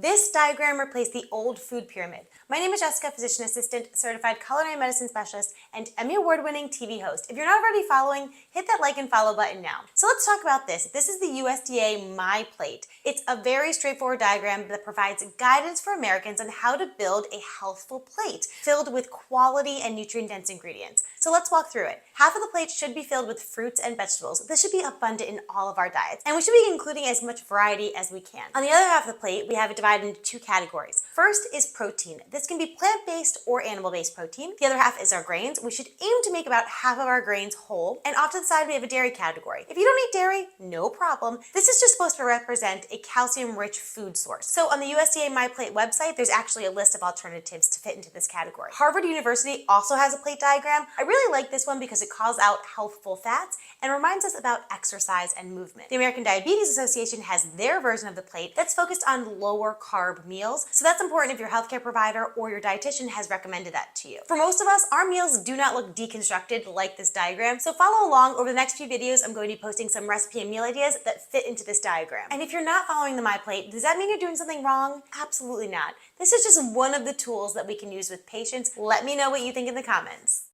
This diagram replaced the old food pyramid. My name is Jessica, physician assistant, certified culinary medicine specialist, and Emmy award-winning TV host. If you're not already following, hit that like and follow button now. So let's talk about this. This is the USDA MYPLATE. It's a very straightforward diagram that provides guidance for Americans on how to build a healthful plate filled with quality and nutrient-dense ingredients. So let's walk through it. Half of the plate should be filled with fruits and vegetables. This should be abundant in all of our diets, and we should be including as much variety as we can. On the other half of the plate, we have it divided into two categories. First is protein. This can be plant-based or animal-based protein. The other half is our grains. We should aim to make about half of our grains whole. And off to the side, we have a dairy category. If you don't eat dairy, no problem. This is just supposed to represent a calcium-rich food source. So on the USDA MyPlate website, there's actually a list of alternatives to fit into this category. Harvard University also has a plate diagram. I really like this one because it calls out healthful fats and reminds us about exercise and movement. The American Diabetes Association has their version of the plate that's focused on lower carb meals. So that's important if your healthcare provider or your dietitian has recommended that to you. For most of us, our meals do not look deconstructed like this diagram. So follow along. Over the next few videos, I'm going to be posting some recipe and meal ideas that fit into this diagram. And if you're not following the MyPlate, does that mean you're doing something wrong? Absolutely not. This is just one of the tools that we can use with patients. Let me know what you think in the comments.